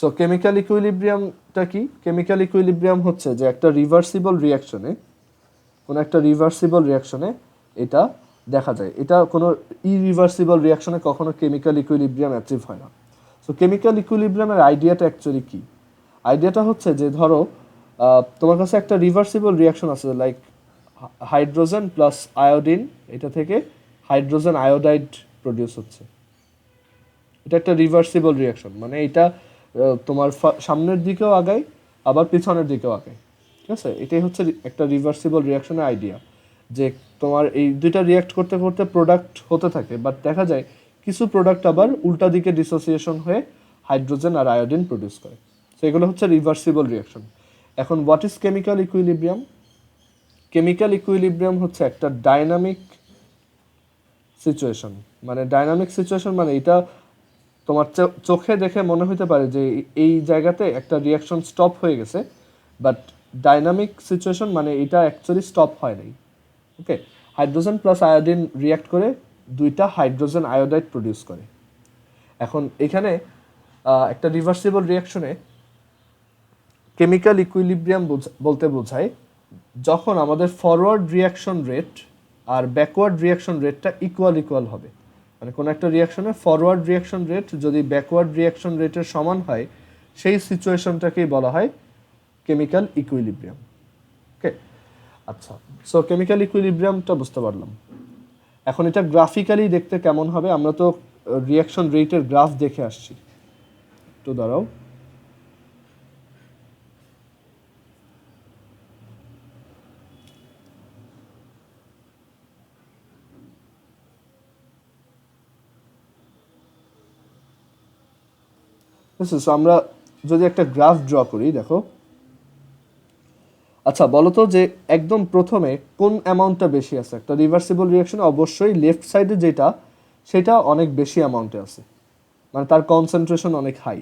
So chemical ইকুইলিব্রিয়ামটা কি? Chemical equilibrium হচ্ছে যে একটা রিভার্সিবল রিঅ্যাকশনে, কোনো একটা রিভার্সিবল রিঅ্যাকশনে এটা দেখা যায়। এটা কোনো ইরিভার্সিবল রিঅ্যাকশনে কখনো কেমিক্যাল ইকুইলিব্রিয়াম অ্যাচিভ হয় না। সো কেমিক্যাল ইকুইলিব্রিয়ামের আইডিয়াটা অ্যাকচুয়ালি কি? আইডিয়াটা হচ্ছে যে ধরো তোমার কাছে একটা রিভার্সিবল রিঅ্যাকশন আছে, লাইক হাইড্রোজেন প্লাস আয়োডিন, এটা থেকে হাইড্রোজেন আয়োডাইড প্রডিউস হচ্ছে। এটা একটা রিভার্সিবল রিঅ্যাকশন, মানে এটা তোমার সামনের দিকেও আগায় আবার পিছনের দিকেও আগায়, ঠিক আছে? এটাই হচ্ছে একটা রিভার্সিবল রিঅ্যাকশনের আইডিয়া, যে তোমার এই দুইটা রিঅ্যাক্ট করতে করতে প্রোডাক্ট হতে থাকে, বাট দেখা যায় কিছু প্রোডাক্ট আবার উল্টা দিকে ডিসোসিয়েশন হয়ে হাইড্রোজেন আর আয়োডিন প্রডিউস করে। সো এগুলো হচ্ছে রিভার্সিবল রিঅ্যাকশন। এখন what is chemical equilibrium? Chemical equilibrium হচ্ছে একটা ডাইনামিক সিচুয়েশন। মানে ডাইনামিক সিচুয়েশন মানে এটা তোমার চোখে দেখে মনে হতে পারে যে এই জায়গাতে একটা রিঅ্যাকশন স্টপ হয়ে গেছে, বাট ডাইনামিক সিচুয়েশন মানে এটা অ্যাকচুয়ালি স্টপ হয় নাই। ওকে, হাইড্রোজেন প্লাস আয়োডিন রিঅ্যাক্ট করে দুইটা হাইড্রোজেন আয়োডাইড প্রডিউস করে। এখন এখানে একটা রিভার্সিবল রিঅ্যাকশনে কেমিক্যাল ইকুইলিব্রিয়াম বলতে বোঝায় যখন আমাদের ফরওয়ার্ড রিঅ্যাকশন রেট আর ব্যাকওয়ার্ড রিঅ্যাকশন রেটটা ইকুয়াল হবে। মানে কোনো একটা রিঅ্যাকশনে ফরওয়ার্ড রিঅ্যাকশন রেট যদি ব্যাকওয়ার্ড রিঅ্যাকশন রেটের সমান হয়, সেই সিচুয়েশনটাকেই বলা হয় কেমিক্যাল ইকুইলিব্রিয়াম। ওকে, আচ্ছা, সো কেমিক্যাল ইকুইলিব্রিয়ামটা বুঝতে পারলাম। এখন এটা গ্রাফিক্যালি দেখতে কেমন হবে? আমরা তো রিঅ্যাকশন রেটের গ্রাফ দেখে আসছি, একটু দাঁড়াও। আমরা যদি একটা গ্রাফ ড্র করি, দেখো। আচ্ছা, বলো তো যে একদম প্রথমে কোন অ্যামাউন্টটা বেশি আছে? একটা রিভার্সিবল রিঅ্যাকশনে অবশ্যই লেফট সাইডে যেটা, সেটা অনেক বেশি অ্যামাউন্টে আছে, মানে তার কনসেন্ট্রেশন অনেক হাই।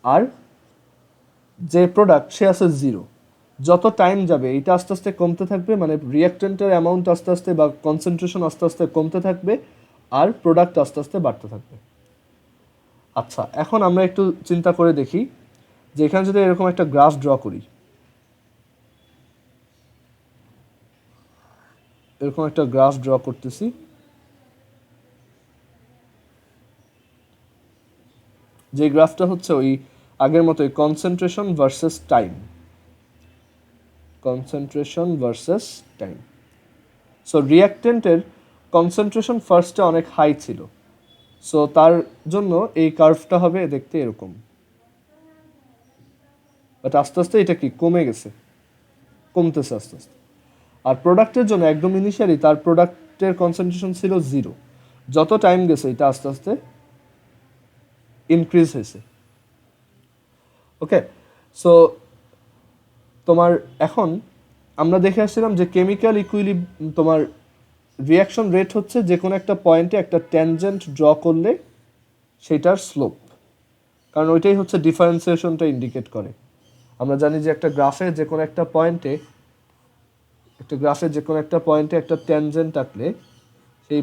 আর যে প্রোডাক্ট, সে আছে জিরো। যত টাইম যাবে এটা আস্তে আস্তে কমতে থাকবে, মানে রিঅ্যাক্টেন্টের অ্যামাউন্ট আস্তে আস্তে বা কনসেন্ট্রেশন আস্তে আস্তে কমতে থাকবে, আর প্রোডাক্ট আস্তে আস্তে বাড়তে থাকবে। আচ্ছা, এখন আমরা একটু চিন্তা করে দেখি যে এখানে যদি এরকম একটা গ্রাফ ড্র করি, এরকম একটা গ্রাফ ড্র করতেছি। যে গ্রাফটা হচ্ছে ওই আগের মতোই concentration versus time, concentration versus time. So রিঅ্যাক্টেন্টের কনসেন্ট্রেশন ফার্স্টে অনেক হাই ছিল, সো তার জন্য এই কার্ভটা হবে দেখতে এরকম। বাট আস্তে আস্তে এটা কি কমে গেছে, কমতেছে আস্তে আস্তে। আর প্রোডাক্টের জন্য একদম ইনিশিয়ালি তার প্রোডাক্টের কনসেন্ট্রেশন ছিল জিরো। যত টাইম গেছে এটা আস্তে আস্তে ইনক্রিজ হয়েছে। ওকে, সো তোমার এখন আমরা দেখে আসছিলাম যে কেমিক্যাল তোমার রিঅ্যাকশন রেট হচ্ছে যে কোনো একটা পয়েন্টে একটা ট্যানজেন্ট ড্র করলে সেটার স্লোপ, কারণ ওইটাই হচ্ছে ডিফারেন্সিয়েশনটা ইন্ডিকেট করে। আমরা জানি যে একটা গ্রাফে যে কোনো একটা পয়েন্টে একটা ট্যানজেন্ট আঁকলে সেই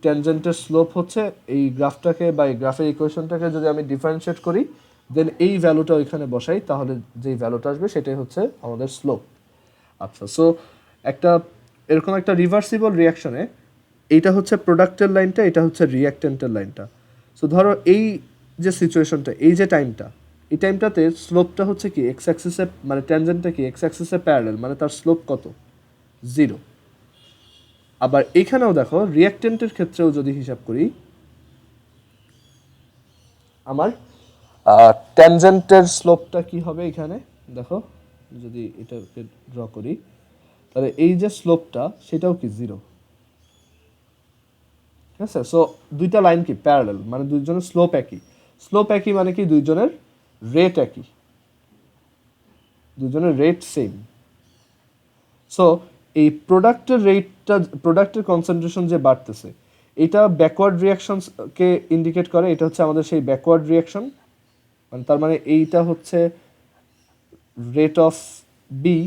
ট্যানজেন্টের স্লোপ হচ্ছে এই গ্রাফটাকে বা এই গ্রাফের ইকুয়েশনটাকে যদি আমি ডিফারেন্সিয়েট করি, দেন এই ভ্যালুটা ওইখানে বসাই, তাহলে যেই ভ্যালুটা আসবে সেটাই হচ্ছে আমাদের স্লোপ। আচ্ছা, সো একটা এরকম একটা রিভার্সিবল রিঅ্যাকশনে এইটা হচ্ছে প্রোডাক্টের লাইনটা, এটা হচ্ছে রিঅ্যাক্টেন্টের লাইনটা। সো ধরো এই যে সিচুয়েশনটা, এই যে টাইমটা, এই টাইমটাতে স্লোপটা হচ্ছে কি এক্স অ্যাক্সিসে, মানে ট্যানজেন্টটা কি এক্স অ্যাক্সিসে প্যারালাল, মানে তার স্লোপ কত? জিরো। আবার এখানেও দেখো রিঅ্যাক্টেন্টের ক্ষেত্রেও যদি হিসাব করি, আমার ট্যানজেন্টের স্লোপটা কি হবে এখানে দেখো, যদি এটাকে ড্র করি, তাহলে এই যে স্লোপটা সেটাও কি জিরো। ঠিক আছে, সো দুইটা লাইন কি প্যারালাল, মানে দুইজনের স্লোপ একই। স্লোপ একই মানে কি দুইজনের রেট একই, দুজনের রেট সেম। সো এই প্রোডাক্টের কনসেন্ট্রেশন যে বাড়তেছে, এটা ব্যাকওয়ার্ড রিয়াকশনকে ইন্ডিকেট করে। এটা হচ্ছে আমাদের সেই ব্যাকওয়ার্ড রিয়াকশন, মানে তার মানে এইটা হচ্ছে রেট অফ বি,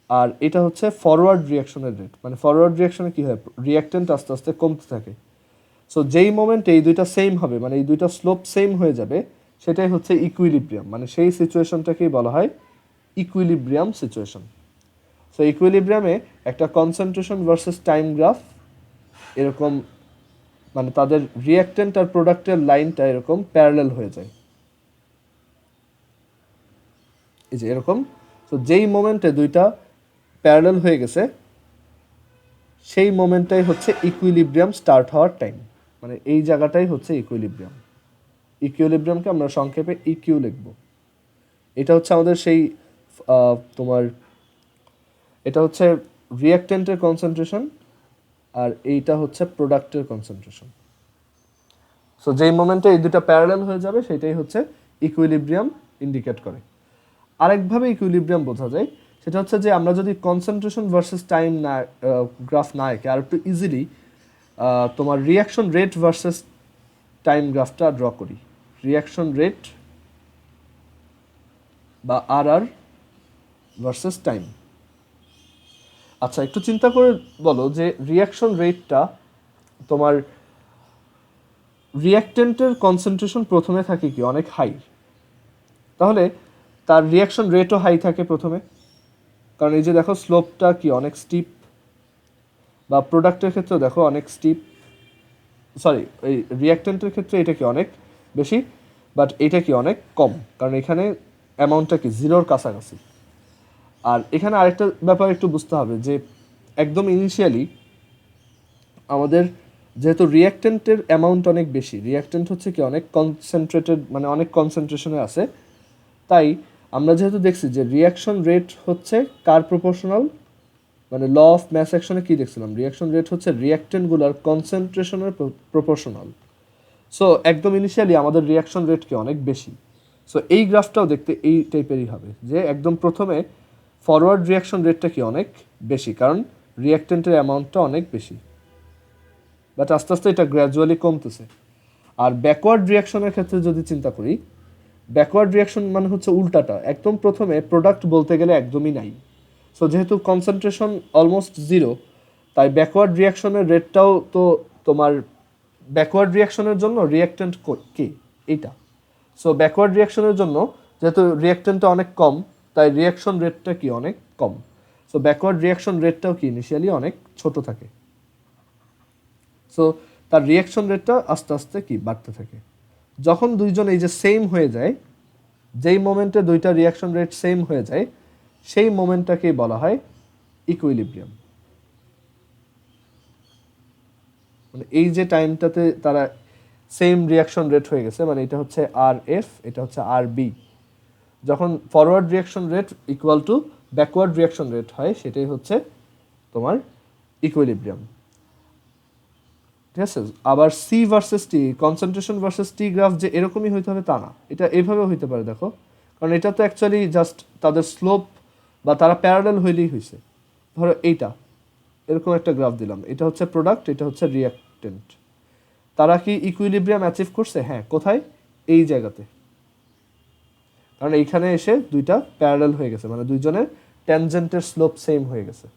আর এটা হচ্ছে ফরওয়ার্ড রিয়াকশনের রেট। মানে ফরওয়ার্ড রিয়াকশনে কি হয়, রিয়াক্টেন্ট আস্তে আস্তে কমতে থাকে। সো যেই মোমেন্টে এই দুইটা সেম হবে, মানে এই দুইটা স্লোপ সেম হয়ে যাবে, সেটাই হচ্ছে ইকুইলিব্রিয়াম, মানে সেই সিচুয়েশনটাকেই বলা হয় ইকুইলিব্রিয়াম সিচুয়েশন। সো ইকুইলিব্রিয়ামে একটা কনসেন্ট্রেশন ভার্সেস টাইম গ্রাফ এরকম, মানে তাদের রিঅ্যাক্টেন্ট আর প্রোডাক্টের লাইনটা এরকম প্যারালাল হয়ে যায়, এই যে এরকম। তো যেই মোমেন্টে দুইটা প্যারালাল হয়ে গেছে সেই মোমেন্টটাই হচ্ছে ইকুইলিব্রিয়াম স্টার্ট হওয়ার টাইম, মানে এই জায়গাটাই হচ্ছে ইকুইলিব্রিয়াম। ইকুইলিব্রিয়ামকে আমরা সংক্ষেপে ইকিউ লিখব। এটা হচ্ছে আমাদের সেই তোমার এটা হচ্ছে রিঅ্যাক্টেন্টের কনসেন্ট্রেশন আর এইটা হচ্ছে প্রোডাক্টের কনসেন্ট্রেশন। সো যেই মোমেন্টে এই দুটো প্যারালাল হয়ে যাবে সেটাই হচ্ছে ইকুইলিব্রিয়াম ইন্ডিকেট করে। আরেকভাবে ইকুইলিব্রিয়াম বোঝা যায়, সেটা হচ্ছে যে আমরা যদি কনসেন্ট্রেশন ভার্সেস টাইম না গ্রাফ না এঁকে আর একটু ইজিলি তোমার রিয়াকশন রেট ভার্সেস টাইম গ্রাফটা ড্র করি। রিয়াকশন রেট বা আর ভার্সেস টাইম। আচ্ছা, একটু চিন্তা করে বলো যে রিয়াকশন রেটটা তোমার রিয়াক্টেন্টের কনসেন্ট্রেশন প্রথমে থাকে কি অনেক হাই, তাহলে তার রিয়াকশন রেটও হাই থাকে প্রথমে, কারণ এই যে দেখো স্লোপটা কি অনেক স্টিপ, বা প্রোডাক্টের ক্ষেত্রেও দেখো অনেক স্টিপ, সরি এই রিয়াক্টেন্টের ক্ষেত্রে এটা কি অনেক বেশি, বাট এটা কি অনেক কম, কারণ এখানে অ্যামাউন্টটা কি জিরোর কাছাকাছি। আর এখানে আরেকটা ব্যাপার একটু বুঝতে হবে যে একদম ইনিশিয়ালি আমাদের যেহেতু রিয়াক্টেন্টের অ্যামাউন্ট অনেক বেশি, রিয়াক্টেন্ট হচ্ছে কি অনেক কনসেন্ট্রেটেড, মানে অনেক কনসেন্ট্রেশনে আছে, তাই আমরা যেহেতু দেখছি যে রিয়াকশন রেট হচ্ছে কার প্রপোর্শনাল, মানে ল অফ ম্যাস অ্যাকশনে কী দেখছিলাম, রিয়াকশন রেট হচ্ছে রিয়াক্টেন্টগুলোর কনসেন্ট্রেশনের প্রপোর্শনাল। সো একদম ইনিশিয়ালি আমাদের রিয়াকশন রেট কি অনেক বেশি। সো এই গ্রাফটাও দেখতে এই টাইপেরই হবে, যে একদম প্রথমে ফরওয়ার্ড রিয়াকশন রেটটা কি অনেক বেশি, কারণ রিয়াক্টেন্টের অ্যামাউন্টটা অনেক বেশি, বাট আস্তে আস্তে এটা গ্র্যাজুয়ালি কমতেছে। আর ব্যাকওয়ার্ড রিয়াকশনের ক্ষেত্রে যদি চিন্তা করি, ব্যাকওয়ার্ড রিয়াকশন মানে হচ্ছে উল্টাটা, একদম প্রথমে প্রোডাক্ট বলতে গেলে একদমই নাই। সো যেহেতু কনসেন্ট্রেশন অলমোস্ট জিরো, তাই ব্যাকওয়ার্ড রিয়াকশনের রেটটাও তো তোমার ব্যাকওয়ার্ড রিয়াকশনের জন্য রিয়াক্টেন্ট কি এইটা। সো ব্যাকওয়ার্ড রিয়াকশনের জন্য যেহেতু রিয়াক্টেন্টটা অনেক কম, তাই রিয়াকশন রেটটা কি অনেক কম। সো ব্যাকওয়ার্ড রিয়াকশন রেটটাও কি ইনিশিয়ালি অনেক ছোট থাকে। সো তার রিয়াকশন রেটটা আস্তে আস্তে কি বাড়তে থাকে। যখন দুইজন এই যে সেম হয়ে যায়, যেই মোমেন্টে দুইটা রিয়াকশন রেট সেম হয়ে যায়, সেই মোমেন্টটাকেই বলা হয় ইকুইলিব্রিয়াম। মানে এই যে টাইমটাতে তারা সেম রিয়াকশন রেট হয়ে গেছে, মানে এটা হচ্ছে আর এফ, এটা হচ্ছে আর বি। যখন forward reaction rate equal to backward reaction rate হয়, সেটাই হচ্ছে তোমার ইকুইলিব্রিয়াম। ঠিক আছে। আবার C versus T, concentration versus T graph যে এরকমই হইতে হবে তা না, এটা এভাবে হইতে পারে দেখো, কারণ এটা তো অ্যাকচুয়ালি জাস্ট তাদের স্লোপ বা তারা প্যারালাল হইলেই হয়েছে। ধরো এইটা এরকম একটা গ্রাফ দিলাম, এটা হচ্ছে প্রোডাক্ট, এটা হচ্ছে রিয়াক্টেন্ট। তারা কি ইকুইলিব্রিয়াম অ্যাচিভ করছে? হ্যাঁ। কোথায়? এই জায়গাতে, কারণ এইখানে এসে দুইটা প্যারালাল হয়ে গেছে, মানে দুইজনের ট্যানজেন্টের স্লোপ সেম হয়ে গেছে।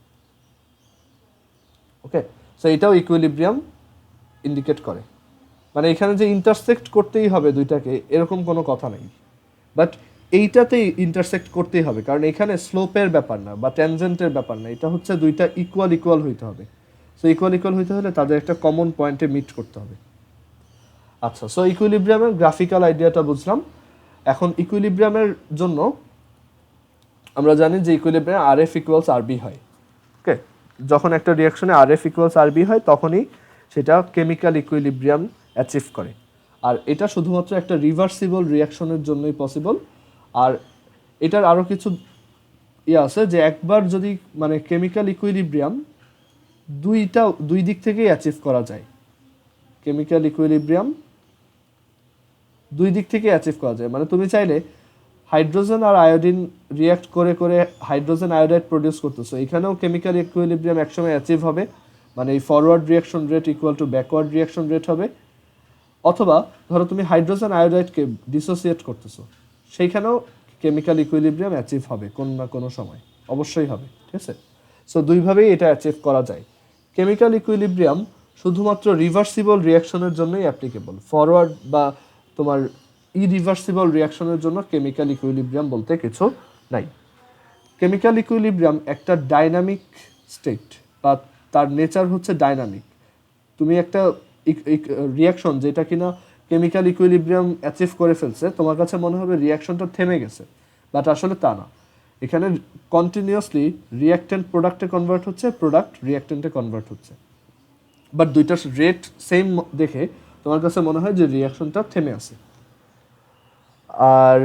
ওকে, সো এটাও ইকুইলিব্রিয়াম ইন্ডিকেট করে। মানে এখানে যে ইন্টারসেক্ট করতেই হবে দুইটাকে এরকম কোনো কথা নেই, বাট এইটাতেই ইন্টারসেক্ট করতেই হবে, কারণ এখানে স্লোপের ব্যাপার না বা ট্যানজেন্টের ব্যাপার না, এটা হচ্ছে দুইটা ইকুয়াল হইতে হবে। সো ইকুয়াল হইতে হলে তাদের একটা কমন পয়েন্টে মিট করতে হবে। আচ্ছা, সো ইকুইলিব্রিয়ামের গ্রাফিক্যাল আইডিয়াটা বুঝলাম। এখন ইকুইলিব্রিয়ামের জন্য আমরা জানি যে ইকুইলিব্রিয়াম আর এফ ইকুয়ালস আর বি হয়। ওকে, যখন একটা রিয়াকশনে আর এফ ইকুয়ালস আর বি হয় তখনই সেটা কেমিক্যাল ইকুইলিব্রিয়াম অ্যাচিভ করে। আর এটা শুধুমাত্র একটা রিভার্সিবল রিয়াকশনের জন্যই পসিবল। আর এটার আরও কিছু আছে, যে একবার যদি মানে কেমিক্যাল ইকুইলিব্রিয়াম দুই দিক থেকেই অ্যাচিভ করা যায়। কেমিক্যাল ইকুইলিব্রিয়াম দুই দিক থেকে অ্যাচিভ করা যায়, মানে তুমি চাইলে হাইড্রোজেন আর আয়োডিন রিয়াক্ট করে করে হাইড্রোজেন আয়োডাইড প্রডিউস করতেছো, এখানেও কেমিক্যাল ইকুইলিব্রিয়াম একসময় অ্যাচিভ হবে, মানে এই forward reaction rate equal to backward reaction rate হবে। অথবা ধরো তুমি হাইড্রোজেন আয়োডাইডকে ডিসোসিয়েট করতেছো, সেইখানেও কেমিক্যাল ইকুইলিব্রিয়াম অ্যাচিভ হবে কোনো না কোনো সময়, অবশ্যই হবে। ঠিক আছে, সো দুইভাবেই এটা অ্যাচিভ করা যায়। কেমিক্যাল ইকুইলিব্রিয়াম শুধুমাত্র রিভার্সিবল রিয়াকশনের জন্যই অ্যাপ্লিকেবল। ফরওয়ার্ড বা তোমার ইরিভার্সিবল রিয়াকশনের জন্য কেমিক্যাল ইকুইলিব্রিয়াম বলতে কিছু নাই। কেমিক্যাল ইকুইলিব্রিয়াম একটা ডাইনামিক স্টেট, বা তার নেচার হচ্ছে ডাইনামিক। তুমি একটা রিয়াকশন যেটা কিনা কেমিক্যাল ইকুইলিব্রিয়াম অ্যাচিভ করে ফেলছে, তোমার কাছে মনে হবে রিয়াকশনটা থেমে গেছে, বাট আসলে তা না। এখানে কন্টিনিউয়াসলি রিয়াক্টেন্ট প্রোডাক্টে কনভার্ট হচ্ছে, প্রোডাক্ট রিয়াক্টেন্টে কনভার্ট হচ্ছে, বাট দুইটার রেট সেম দেখে তোমার কাছে মনে হয় যে রিয়াকশনটা থেমে আছে। আর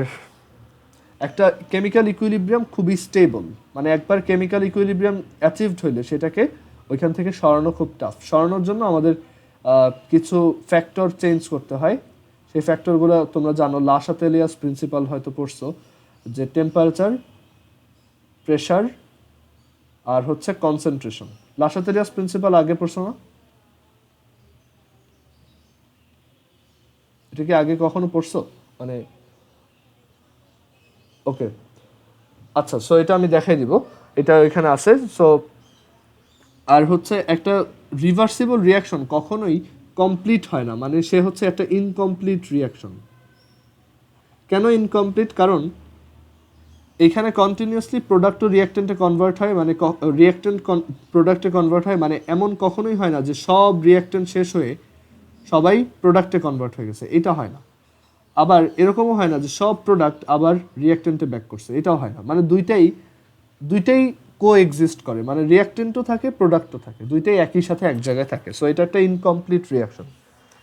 একটা কেমিক্যাল ইকুইলিব্রিয়াম খুবই স্টেবল, মানে একবার কেমিক্যাল ইকুইলিব্রিয়াম অ্যাচিভড হইলে সেটাকে ওইখান থেকে সরানো খুব টাফ। সরানোর জন্য আমাদের কিছু ফ্যাক্টর চেঞ্জ করতে হয়। সেই ফ্যাক্টরগুলো তোমরা জানো, লাশাতেলিয়াস প্রিন্সিপাল হয়তো পড়ছো, যে টেম্পারেচার, প্রেশার আর হচ্ছে কনসেন্ট্রেশন। লাশাতেলিয়াস প্রিন্সিপাল আগে পড়ছো না? এটা কি আগে কখনো পড়ছো? মানে ওকে, আচ্ছা, সো এটা আমি দেখাই দিব, এটা এখানে আছে। সো আর হচ্ছে একটা রিভার্সিবল রিয়াকশন কখনোই কমপ্লিট হয় না, মানে সে হচ্ছে একটা ইনকমপ্লিট রিয়াকশন। কেন ইনকমপ্লিট? কারণ এখানে কন্টিনিউয়াসলি প্রোডাক্ট টু রিয়াক্টেন্টে কনভার্ট হয়, মানে রিয়াক্টেন্ট প্রোডাক্টে কনভার্ট হয়, মানে এমন কখনোই হয় না যে সব রিয়াক্টেন্ট শেষ হয়ে সবাই প্রোডাক্টে কনভার্ট হয়ে গেছে, এটা হয় না। আবার এরকমও হয় না যে সব প্রোডাক্ট আবার রিয়াক্টেন্টে ব্যাক করছে, এটাও হয় না। মানে দুইটাই কো এক্সিস্ট করে, মানে রিয়াক্টেন্টও থাকে, প্রোডাক্টও থাকে, দুইটাই একই সাথে এক জায়গায় থাকে। সো এটা একটা ইনকমপ্লিট রিয়াকশন,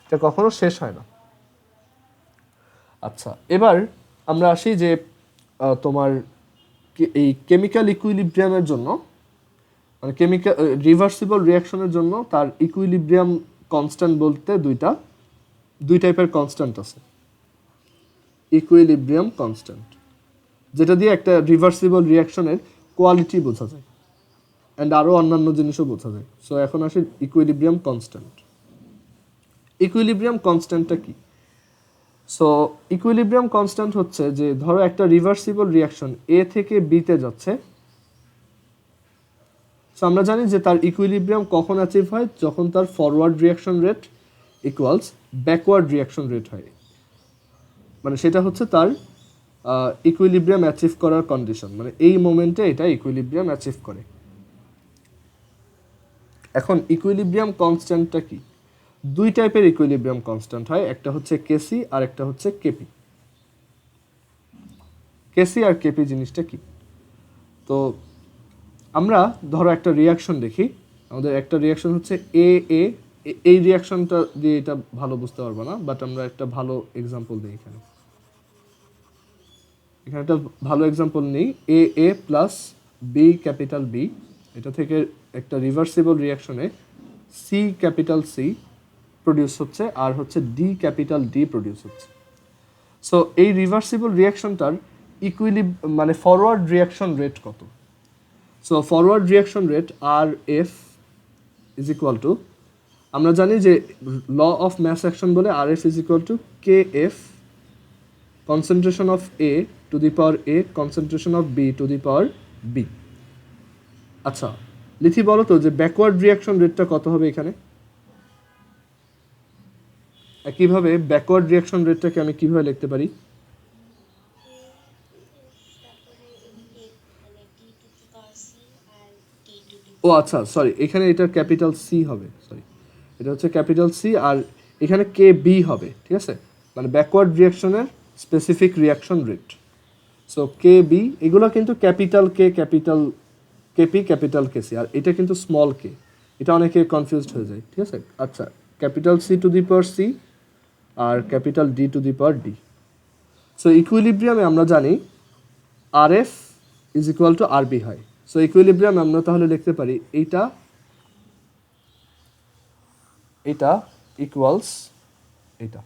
এটা কখনো শেষ হয় না। আচ্ছা, এবার আমরা আসি যে তোমার এই কেমিক্যাল ইকুইলিব্রিয়ামের জন্য, মানে কেমিক্যাল রিভার্সিবল রিয়াকশনের জন্য তার ইকুইলিব্রিয়াম কনস্ট্যান্ট বলতে দুই টাইপের কনস্ট্যান্ট আছে। ইকুইলিব্রিয়াম কনস্ট্যান্ট, যেটা দিয়ে একটা রিভার্সিবল রিয়াকশনের কোয়ালিটি বোঝা যায়, অ্যান্ড আরও অন্যান্য জিনিসও বোঝা যায়। সো এখন আসি ইকুইলিব্রিয়াম কনস্ট্যান্ট। ইকুইলিব্রিয়াম কনস্ট্যান্টটা কি? সো ইকুইলিব্রিয়াম কনস্ট্যান্ট হচ্ছে যে, ধরো একটা রিভার্সিবল রিয়াকশন এ থেকে বিতে যাচ্ছে। সো আমরা জানি যে তার ইকুইলিব্রিয়াম কখন অ্যাচিভ হয়, যখন তার forward reaction rate equals backward reaction rate হয়, মানে সেটা হচ্ছে তার ইকুইলিব্রিয়াম অ্যাচিভ করার কন্ডিশন, মানে এই মোমেন্টে এটা ইকুইলিব্রিয়াম অ্যাচিভ করে। এখন ইকুইলিব্রিয়াম কনস্ট্যান্টটা কি? দুই টাইপের ইকুইলিব্রিয়াম কনস্ট্যান্ট হয়, একটা হচ্ছে কেসি আর একটা হচ্ছে কেপি। কেসি আর কেপি জিনিসটা কি? তো আমরা ধরো একটা রিয়াকশন দেখি, আমাদের একটা রিয়াকশন হচ্ছে এ এ, এই রিয়াকশনটা দিয়ে এটা ভালো বুঝতে পারবো না, বাট আমরা একটা ভালো এক্সাম্পল দিই। এখানে একটা ভালো এক্সাম্পল নিই, A A plus B capital B, এটা থেকে একটা রিভার্সিবল রিয়াকশনে সি ক্যাপিটাল সি প্রডিউস হচ্ছে, আর হচ্ছে ডি ক্যাপিটাল ডি প্রডিউস হচ্ছে। সো এই রিভার্সিবল রিয়াকশনটার মানে ফরওয়ার্ড রিয়াকশন রেট কত? So forward reaction rate R F is equal to, আমরা জানি যে ল অফ ম্যাস অ্যাকশন বলে R F is equal to K F concentration of A to the power A concentration of B to the power B. আচ্ছা লিথি, বলো তো যে backward reaction রেটটা কত হবে এখানে? একইভাবে ব্যাকওয়ার্ড রিয়াকশন রেটটাকে আমি কিভাবে লিখতে পারি? ও আচ্ছা, সরি, এখানে এটা ক্যাপিটাল সি হবে, সরি, এটা হচ্ছে ক্যাপিটাল সি, আর এখানে কে বি হবে, ঠিক আছে, মানে ব্যাকওয়ার্ড রিয়াকশনের specific reaction rate. So K B, এগুলো কিন্তু capital K, capital KP, capital KC, আর এটা কিন্তু স্মল কে, এটা অনেকে কনফিউজড হয়ে যায়, ঠিক আছে। আচ্ছা, capital C to the power C আর capital D to the power D. So ইকুইলিব্রিয়ামে আমরা জানি R F is equal to R B হয়। সো ইকুইলিব্রিয়াম আমরা তাহলে লিখতে পারি এটা ইকুয়ালস এটা।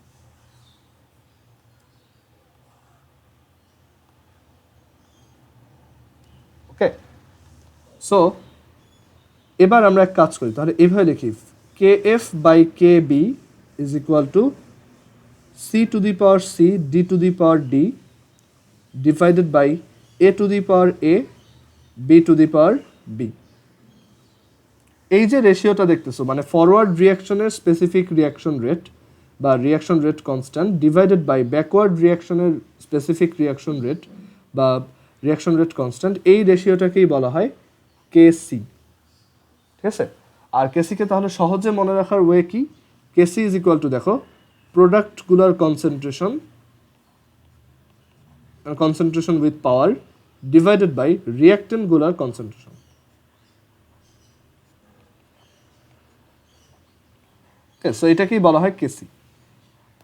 ওকে, সো এবার আমরা এক কাজ করি, তাহলে এভাবে লিখি, K F by K B is equal to C to the power C D to the power D divided by A to the power A B to the power B. এই যে রেশিওটা দেখতেছো, মানে ফরওয়ার্ড রিয়াকশনের specific reaction rate বা reaction rate constant divided by backward রিয়াকশনের specific reaction rate বা reaction rate constant, এই রেশিওটাকেই বলা হয় কেসি। ঠিক আছে, আর কেসিকে তাহলে সহজে মনে রাখার ওয়ে কি, কেসি ইজ ইকুয়াল টু দেখো প্রোডাক্টগুলোর concentration with power divided by রিয়াক্টেন্টগুলোর কনসেন্ট্রেশন। সো এটাকেই বলা হয় কেসি।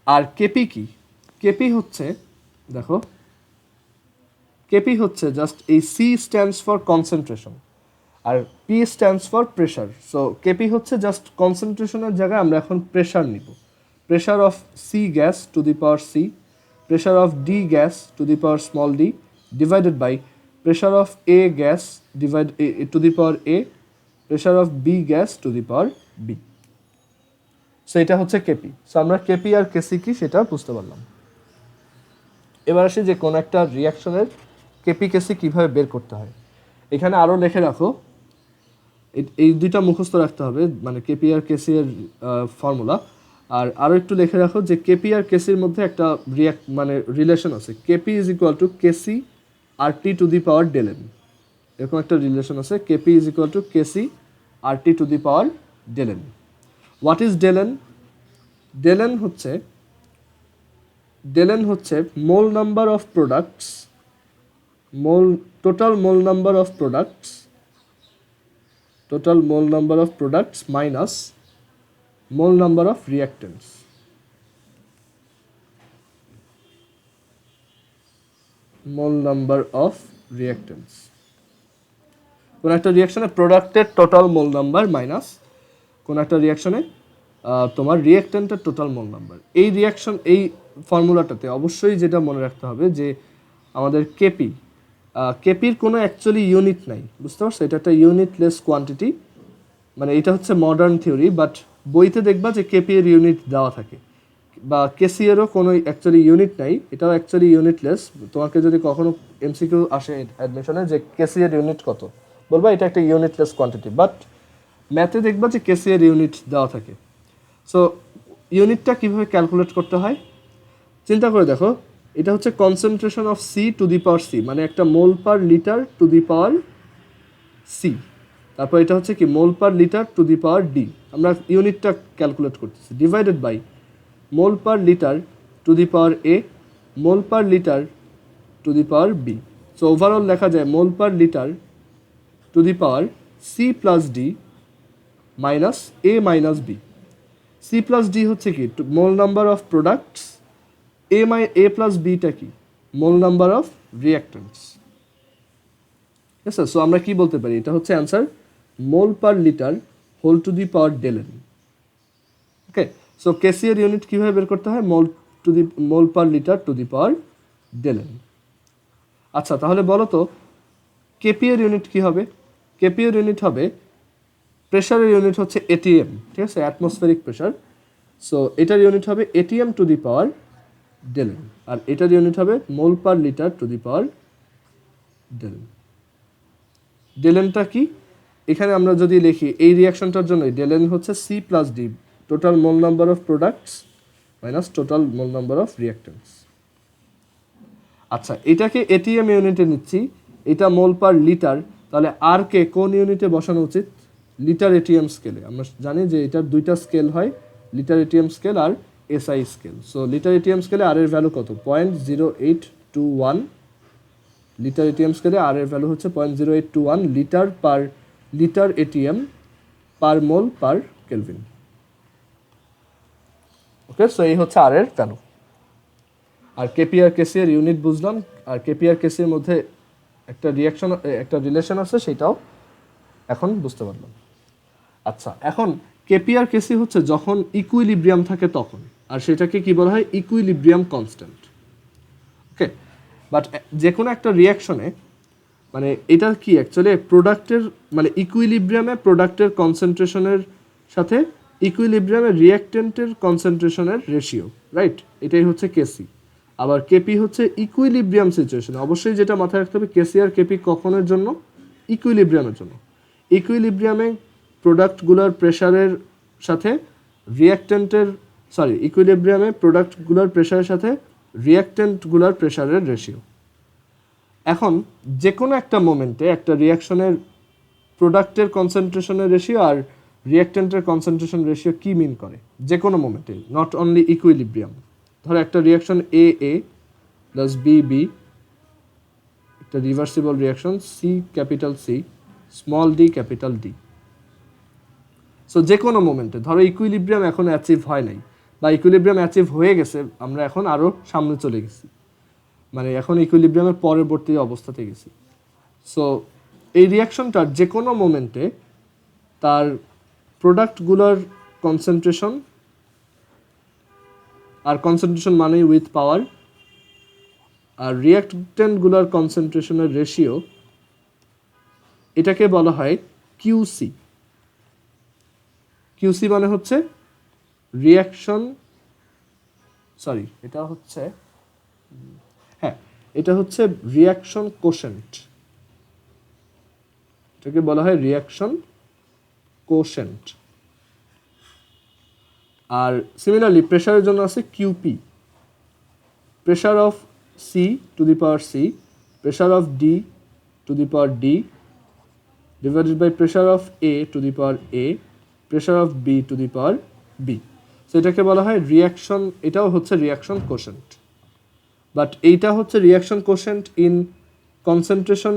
আর কেপি কি, কেপি হচ্ছে দেখো কেপি হচ্ছে জাস্ট এই সি স্ট্যান্ডস ফর কনসেন্ট্রেশন আর P stands for pressure. So KP হচ্ছে জাস্ট কনসেন্ট্রেশনের জায়গায় আমরা এখন প্রেশার নিব। Pressure of C gas to the power C, pressure of D gas to the power small D divided by pressure of A gas to the power A, pressure of B gas to the power B. So এটা হচ্ছে KP. So আমরা KP আর KC কি সেটা বুঝতে পারলাম। এবার আসি যে কোন একটা রিয়াকশনের কেপি কেসি কিভাবে বের করতে হয়। এখানে আরও লিখে রাখো, এই দুইটা মুখস্থ রাখতে হবে, মানে কেপি আর কেসি এর ফর্মুলা। আর আরও একটু লিখে রাখো যে কেপি আর কেসির মধ্যে একটা মানে রিলেশন আছে, KP is equal to KC R T to the power del N. এরকম একটা রিলেশন আছে, KP is equal to KC R T to the power del N. What is del N? Del N হচ্ছে mole number of products, total mole number of products minus mole number of reactants. কোন একটা রিয়াকশনে প্রোডাক্টের total mole number minus কোন একটা রিয়াকশনে তোমার রিয়াক্ট্যান্টের total mole number. এই ফর্মুলাটাতে অবশ্যই যেটা মনে রাখতে হবে যে আমাদের কেপির কোনো অ্যাকচুয়ালি ইউনিট নাই, বুঝতে পারছো? এটা একটা ইউনিটলেস কোয়ান্টিটি, মানে এটা হচ্ছে মডার্ন থিওরি, বাট বইতে দেখবা যে কেপি এর ইউনিট দেওয়া থাকে, বা কেসি এরও কোনো অ্যাকচুয়ালি ইউনিট নাই, এটাও অ্যাকচুয়ালি ইউনিটলেস। তোমাকে যদি কখনো এমসিকিউ আসে অ্যাডমিশনে যে কেসি এর ইউনিট কত, বলবা এটা একটা ইউনিটলেস কোয়ান্টিটি, বাট ম্যাথে দেখবা যে কেসি এর ইউনিট দেওয়া থাকে। সো ইউনিটটা কীভাবে ক্যালকুলেট করতে হয় চিন্তা করে দেখো, এটা হচ্ছে concentration of C to the power C, মানে একটা mole per litre to the power C. তারপর এটা হচ্ছে কি mole per litre to the power D, আমরা ইউনিটটা ক্যালকুলেট করতেছি, divided by mole per litre to the power A, mole per litre to the power B. So overall লেখা যায় mole per litre to the power C plus D minus A minus B. C plus D হচ্ছে কি মোল number of products, A plus beta কি মোল number of রিয়াক্ট্যান্টস। ঠিক আছে, so আমরা কি বলতে পারি, এটা হচ্ছে answer mole per litre whole to the power del N. Okay, so KC এর ইউনিট কীভাবে বের করতে হয়, mole per litre to the power del N. আচ্ছা, তাহলে বলো তো কেপি এর ইউনিট কী হবে? কেপি এর ইউনিট হবে, প্রেশারের ইউনিট হচ্ছে এটিএম, ঠিক আছে, অ্যাটমসফেরিক প্রেশার। সো এটার ইউনিট হবে atm to the power del n, আর এটার ইউনিট হবে mole per litre to the power del N. Del এনটা কি, এখানে আমরা যদি লিখি এই রিয়াকশনটার জন্য ডেল এন হচ্ছে c plus d, total mole number of products minus total mole number of reactants. আচ্ছা, এটাকে এটিএম ইউনিটে নিচ্ছি, এটা মোল পার লিটার, তাহলে আর কে কোন ইউনিটে বসানো উচিত? লিটার এটিএম স্কেলে। আমরা জানি যে এটার দুইটা স্কেল হয়, লিটার এটিএম স্কেল আর SI scale. So litre atm স্কেলে আর এর ভ্যালু কত? 0.0821। লিটার এটিএম স্কেলে আর এর ভ্যালু হচ্ছে 0.0821 লিটার এটিএম পার মোল পার কেলভিন। ওকে, সো এই হচ্ছে আর এর ভ্যালু। আর কেপি আর কেসি এর ইউনিট বুঝলাম, আর কেপি আর কেসি এর মধ্যে একটা রিলেশন আছে, সেটাও এখন বুঝতে পারলাম। আচ্ছা, এখন কেপি আর কেসি হচ্ছে যখন ইকুইলিব্রিয়াম থাকে তখন, আর সেটাকে কি বলা হয়? Equilibrium constant. ওকে, বাট যে কোনো একটা রিয়াকশনে মানে এটা কি অ্যাকচুয়ালি প্রোডাক্টের মানে ইকুইলিব্রিয়ামে প্রোডাক্টের কনসেন্ট্রেশনের সাথে ইকুইলিব্রিয়ামে রিয়াক্টেন্টের কনসেন্ট্রেশনের রেশিও, রাইট? এটাই হচ্ছে কেসি। আবার কেপি হচ্ছে ইকুইলিব্রিয়াম সিচুয়েশন। অবশ্যই যেটা মাথায় রাখতে হবে, কেসি আর কেপি কখনের জন্য? ইকুইলিব্রিয়ামের জন্য। ইকুইলিব্রিয়ামে প্রোডাক্টগুলোর প্রেশারের সাথে রিয়াক্টেন্টের সরি ইকুইলিব্রিয়ামে প্রোডাক্টগুলোর প্রেশারের সাথে রিঅ্যাকট্যান্টগুলোর প্রেশারের রেশিও। এখন যে কোনো একটা মোমেন্টে একটা রিয়াকশনের প্রোডাক্টের কনসেন্ট্রেশনের রেশিও আর রিঅ্যাকট্যান্টের কনসেন্ট্রেশন রেশিও কি মিন করে যে কোনো মোমেন্টে, নট অনলি ইকুইলিব্রিয়াম। ধরো একটা reaction A A plus B B, একটা reversible reaction C capital C small D capital D. So যে কোনো মোমেন্টে ধরো ইকুইলিব্রিয়াম এখন অ্যাচিভ হয় নাই বা ইকুইলিব্রিয়াম অ্যাচিভ হয়ে গেছে, আমরা এখন আরও সামনে চলে গেছি, মানে এখন ইকুইলিব্রিয়ামের পরবর্তী অবস্থাতে গেছি। সো এই রিয়াকশনটার যে কোনো মোমেন্টে তার প্রোডাক্টগুলোর কনসেন্ট্রেশন, আর কনসেন্ট্রেশন মানেই উইথ পাওয়ার, আর রিয়াক্ট্যান্টগুলোর কনসেন্ট্রেশনের রেশিও, এটাকে বলা হয় কিউসি। কিউসি মানে হচ্ছে রিয়াকশন, সরি এটা হচ্ছে, হ্যাঁ এটা হচ্ছে রিয়াকশন কোশেন্ট, এটাকে বলা হয় রিয়াকশন কোশেন্ট। আর সিমিলারলি প্রেশারের জন্য আছে QP, pressure of C to the power C, pressure of D to the power D divided by pressure of A to the power A, pressure of B to the power B. So এটাকে বলা হয় reaction, এটাও হচ্ছে reaction quotient. But এইটা হচ্ছে reaction quotient in concentration,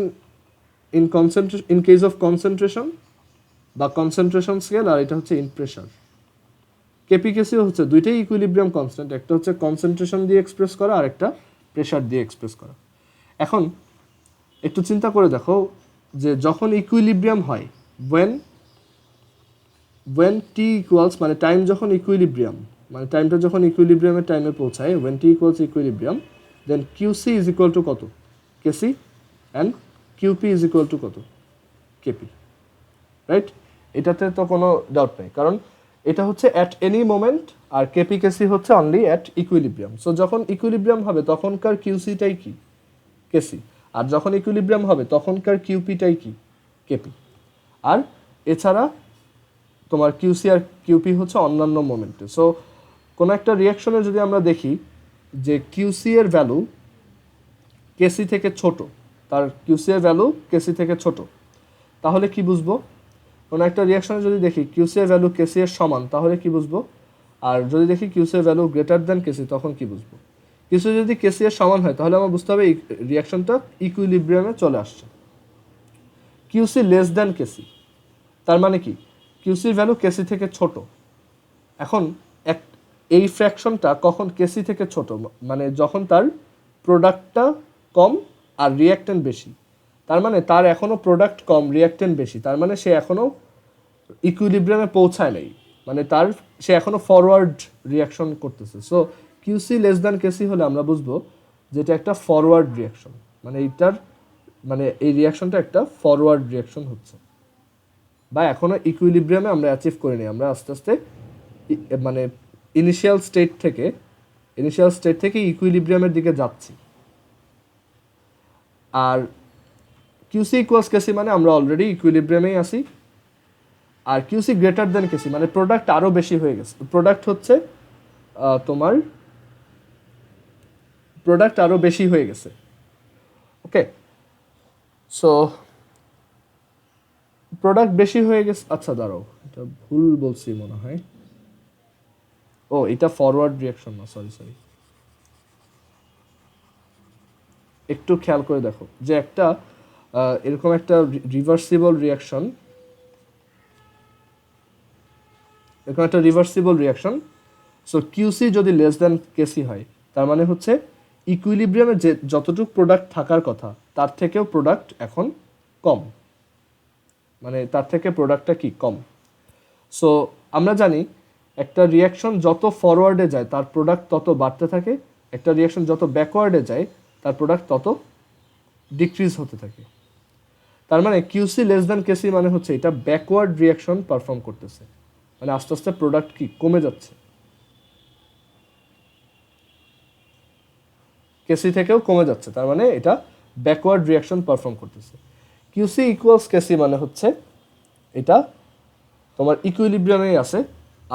in case of concentration বা concentration scale, আর এটা হচ্ছে ইন প্রেশার। কেপি কেসিও হচ্ছে দুইটাই ইকুইলিব্রিয়াম কনস্ট্যান্ট, একটা হচ্ছে কনসেন্ট্রেশন দিয়ে এক্সপ্রেস করা আর একটা প্রেশার দিয়ে এক্সপ্রেস করা। এখন একটু চিন্তা করে দেখো যে যখন ইকুইলিব্রিয়াম হয়, when t ইকুয়ালস, মানে টাইম যখন ইকুইলিব্রিয়াম, মানে টাইমটা যখন ইকুইলিব্রিয়ামের টাইমে পৌঁছায়, when t equals equilibrium, then qc is equal to কত, kc, and qp is equal to কত, kp, রাইট? এটাতে তো কোনো ডাউট নেই, কারণ এটা হচ্ছে অ্যাট এনি মোমেন্ট, আর কেপি কেসি হচ্ছে অনলি অ্যাট ইকুইলিব্রিয়াম। সো যখন ইকুইলিব্রিয়াম হবে তখনকার কিউসিটাই কি, কেসি, আর যখন ইকুইলিব্রিয়াম হবে তখনকার কিউপিটাই কি, কেপি। আর এছাড়া তোমার কিউসি আর কিউপি হচ্ছে অন্যান্য মোমেন্টে। সো কোনো একটা রিয়াকশনে যদি আমরা দেখি যে কিউসি এর ভ্যালু কেসি থেকে ছোট, তার কিউসি এর ভ্যালু কেসি থেকে ছোট, তাহলে কি বুঝবো? কোনো একটা রিয়াকশনে যদি দেখি কিউসি এর ভ্যালু কেসি এর সমান, তাহলে কি বুঝবো? আর যদি দেখি কিউসি এর ভ্যালু গ্রেটার দ্যান কেসি, তখন কি বুঝবো? কিউসি যদি কেসি এর সমান হয় তাহলে আমার বুঝতে হবে এই রিয়াকশনটা ইকুইলিব্রিয়ামে চলে আসছে। কিউসি লেস দ্যান কেসি, তার মানে কি কিউসির ভ্যালু কেসি থেকে ছোট। এখন এই ফ্র্যাকশনটা কখন কেসি থেকে ছোট, মানে যখন তার প্রোডাক্টটা কম আর রিয়াক্ট্যান্ট বেশি, তার মানে তার এখনও প্রোডাক্ট কম রিয়াক্ট্যান্ট বেশি, তার মানে সে এখনও ইকুইলিব্রিয়ামে পৌঁছায় নাই, মানে সে এখনও ফরওয়ার্ড রিয়াকশন করতেছে। So Qc less than Kc হলে আমরা বুঝবো যে এটা একটা ফরওয়ার্ড রিয়াকশন, মানে এই রিয়াকশনটা একটা ফরওয়ার্ড রিয়াকশন হচ্ছে, বা এখনও ইকুইলিব্রিয়ামে আমরা অ্যাচিভ করিনি, আমরা আস্তে আস্তে মানে ইনিশিয়াল স্টেট থেকে ইকুইলিব্রিয়ামের দিকে যাচ্ছি। আর কিউসি ইকুয়ালস কেসি মানে আমরা অলরেডি ইকুইলিব্রিয়ামেই আসি, আর কিউসি গ্রেটার দেন কেসি মানে প্রোডাক্ট আরও বেশি হয়ে গেছে, প্রোডাক্ট আরও বেশি হয়ে গেছে। ওকে, সো প্রোডাক্ট বেশি হয়ে গেছে, আচ্ছা দাঁড়াও এটা ভুল বলছি মনে হয়, ও এটা ফরওয়ার্ড রিয়াকশন না, সরি একটু খেয়াল করে দেখো যে একটা এরকম একটা রিভার্সিবল রিয়াকশন, সো কিউসি যদি লেস দ্যান কেসি হয়, তার মানে হচ্ছে ইকুইলিব্রিয়ামে যে যতটুকু প্রোডাক্ট থাকার কথা তার থেকেও প্রোডাক্ট এখন কম, মানে তার থেকে প্রোডাক্টটা কি কম। সো আমরা জানি একটা রিয়াকশন যত ফরওয়ার্ডে যায় তার প্রোডাক্ট তত বাড়তে থাকে, একটা রিয়াকশন যত ব্যাকওয়ার্ডে যায় তার প্রোডাক্ট তত ডিক্রিজ হতে থাকে। তার মানে কিউসি লেস দ্যান কেসি মানে হচ্ছে এটা ব্যাকওয়ার্ড রিয়াকশন পারফর্ম করতেছে, মানে আস্তে আস্তে প্রোডাক্ট কি কমে যাচ্ছে, কেসি থেকেও কমে যাচ্ছে, তার মানে এটা ব্যাকওয়ার্ড রিয়াকশন পারফর্ম করতেছে। কিউসি ইকুয়ালস কেসি মানে হচ্ছে এটা তোমার ইকুইলিব্রিয়ামেই আছে,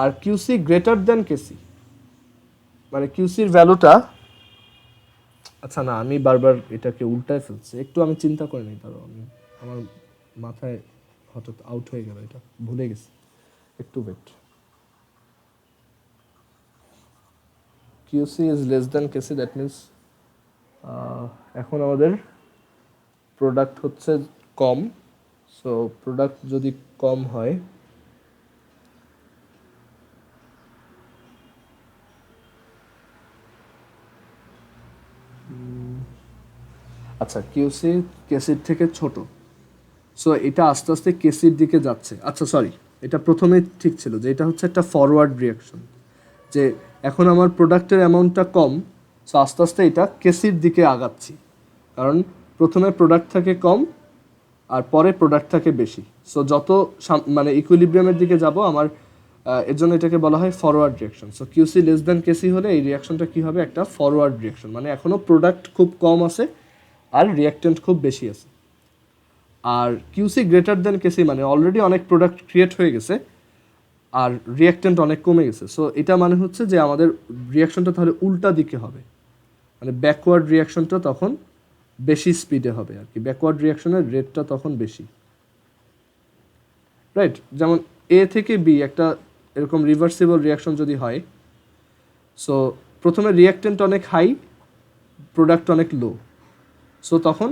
আর কিউসি গ্রেটার দ্যান কেসি মানে কিউসির ভ্যালুটা, আচ্ছা না আমি বারবার এটাকে উল্টায় ফেলছি, একটু আমি চিন্তা করে নিই, তারপর আমি আমার মাথায় হঠাৎ আউট হয়ে গেল, এটা ভুলে গেছি, একটু wait. QC is less than KC, that means এখন আমাদের প্রোডাক্ট হচ্ছে কম, সো প্রোডাক্ট যদি কম হয় আচ্ছা কিউসি কেসির থেকে ছোট, সো এটা আস্তে আস্তে কেসির দিকে যাচ্ছে। আচ্ছা সরি, এটা প্রথমে ঠিক ছিল যে এটা হচ্ছে একটা ফরওয়ার্ড রিয়াকশন, যে এখন আমার প্রোডাক্টের অ্যামাউন্টটা কম, সো আস্তে আস্তে এটা কেসির দিকে আগাচ্ছি, কারণ প্রথমে প্রোডাক্ট থাকে কম আর পরে প্রোডাক্ট থাকে বেশি। সো যত মানে ইকুইলিব্রিয়ামের দিকে যাব আমার, এর জন্য এটাকে বলা হয় forward reaction. So Qc less than Kc হলে এই রিয়াকশনটা কী হবে, একটা ফরওয়ার্ড রিয়াকশন, মানে এখনও প্রোডাক্ট খুব কম আছে আর রিয়াক্টেন্ট খুব বেশি আছে। আর কিউসি গ্রেটার দ্যান কেসি মানে অলরেডি অনেক প্রোডাক্ট ক্রিয়েট হয়ে গেছে আর রিয়াক্টেন্ট অনেক কমে গেছে। সো এটা মানে হচ্ছে যে আমাদের রিয়াকশনটা তাহলে উল্টা দিকে হবে, মানে ব্যাকওয়ার্ড রিয়াকশনটা তখন বেশি স্পিডে হবে আর কি, ব্যাকওয়ার্ড রিয়াকশনের রেটটা তখন বেশি, রাইট? যেমন এ থেকে বি একটা এরকম রিভার্সিবল রিয়াকশন যদি হয়, সো প্রথমে রিয়াক্টেন্ট অনেক হাই, প্রোডাক্ট অনেক লো, সো তখন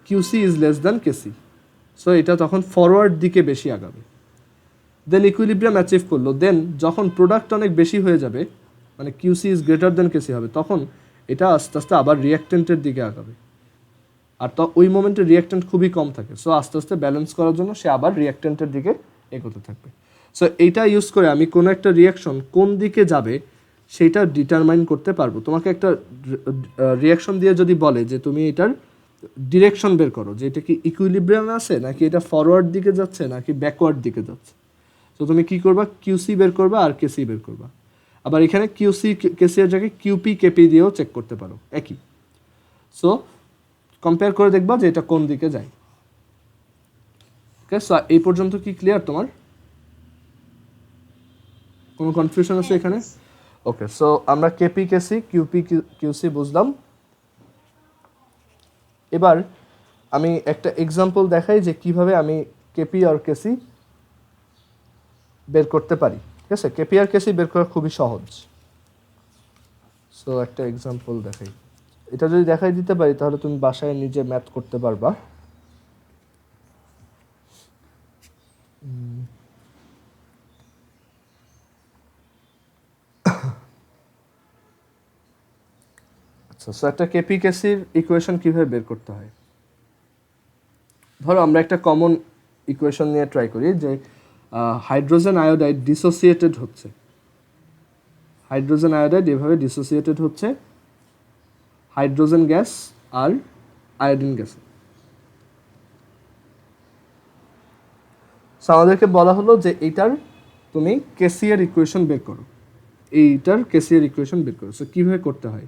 QC is less than KC, so এটা তখন ফরওয়ার্ড দিকে বেশি আগাবে। দেন ইকুইলিব্রিয়াম অ্যাচিভ করলো, দেন যখন প্রোডাক্ট অনেক বেশি হয়ে যাবে, মানে কিউসি ইজ গ্রেটার দেন কেসি হবে, তখন এটা আস্তে আস্তে আবার রিয়াক্টেন্টের দিকে আগাবে, আর তো ওই মোমেন্টে রিয়াক্টেন্ট খুবই কম থাকে, সো আস্তে আস্তে ব্যালেন্স করার জন্য সে আবার রিয়াক্টেন্টের দিকে এগোতে থাকবে। সো এইটা ইউজ করে আমি কোনো একটা রিয়াকশন কোন দিকে যাবে সেটা ডিটারমাইন করতে পারবো। তোমাকে একটা রিয়াকশন দিয়ে যদি বলে যে তুমি এটার ডিরেকশন বের করো, যে এটা কি ইকুইলিব্রিয়ামে আছে নাকি এটা ফরওয়ার্ড দিকে যাচ্ছে নাকি ব্যাকওয়ার্ড দিকে যাচ্ছে, তো তুমি কি করবা, কিউসি বের করবা আর কেসি বের করবা। আবার এখানে কিউসি কেসি এর জায়গায় কিউপি কেপি দিয়েও চেক করতে পারো, একই। সো কম্পেয়ার করে দেখবা যে এটা কোন দিকে যায়। ওকে, সো এই পর্যন্ত কি ক্লিয়ার তোমার? কোনো কনফিউশন আছে এখানে? ওকে, সো আমরা কেপি কেসি কিউপি কিউসি বুঝলাম। এবার আমি একটা এক্সাম্পল দেখাই যে কিভাবে আমি কেপি আর কেসি বের করতে পারি। ঠিক আছে, কেপি আর কেসি বের করা খুবই সহজ। সো একটা এক্সাম্পল দেখাই, এটা যদি দেখাই দিতে পারি তাহলে তুমি বাসায় নিজে ম্যাথ করতে পারবা। আচ্ছা, সো একটা কেপি কেসির ইকুয়েশন কিভাবে বের করতে হয়, ধরো আমরা একটা কমন ইকুয়েশন নিয়ে ট্রাই করি যে হাইড্রোজেন আয়োডাইড ডিসোসিয়েটেড হচ্ছে, হাইড্রোজেন আয়োডাইড এভাবে ডিসোসিয়েটেড হচ্ছে হাইড্রোজেন গ্যাস আর আয়োডিন গ্যাসে। সো আমাদেরকে বলা হলো যে এইটার তুমি কেসিয়ার ইকুয়েশন বের করো, এইটার কেসিয়ার ইকুয়েশন বের করো। সো কীভাবে করতে হয়,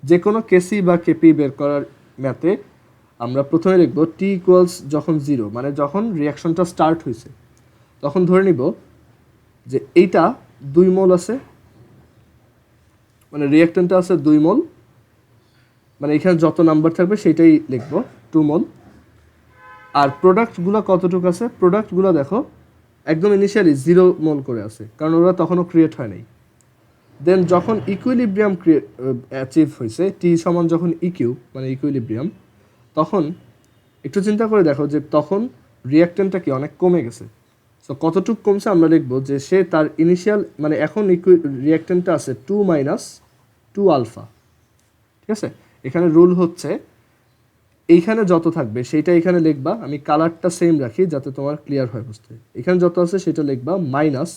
যে কোনো কেসি বা কেপি বের করার ম্যাথে আমরা প্রথমে লিখব টি ইকুয়ালস যখন 0, মানে যখন রিয়াকশনটা স্টার্ট হয়েছে তখন ধরে নিব যে এইটা 2 মোল আছে, মানে রিয়াক্টেন্টটা আছে 2 মোল, মানে এখানে যত নাম্বার থাকবে সেটাই লিখব 2 মোল। আর প্রোডাক্টগুলো কতটুকু আছে, প্রোডাক্টগুলো দেখো একদম ইনিশিয়ালি 0 মোল করে আছে, কারণ ওরা তখনও ক্রিয়েট হয় নাই। দেন যখন ইকুইলিব্রিয়াম অ্যাচিভ হয়েছে, টি সমান যখন ইকিউ মানে ইকুইলিব্রিয়াম, তখন একটু চিন্তা করে দেখো যে তখন রিয়াক্টেন্টটা কি অনেক কমে গেছে। সো কতটুকু কমছে আমরা লিখবো যে সে তার ইনিশিয়াল, মানে এখন রিয়াক্টেন্টটা আছে 2 - 2 আলফা। ঠিক আছে, এখানে রুল হচ্ছে এইখানে যত থাকবে সেটা এখানে লিখবা, আমি কালারটা সেম রাখি যাতে তোমার ক্লিয়ার হয় বুঝতে। এখানে যত আছে সেটা লিখবা মাইনাস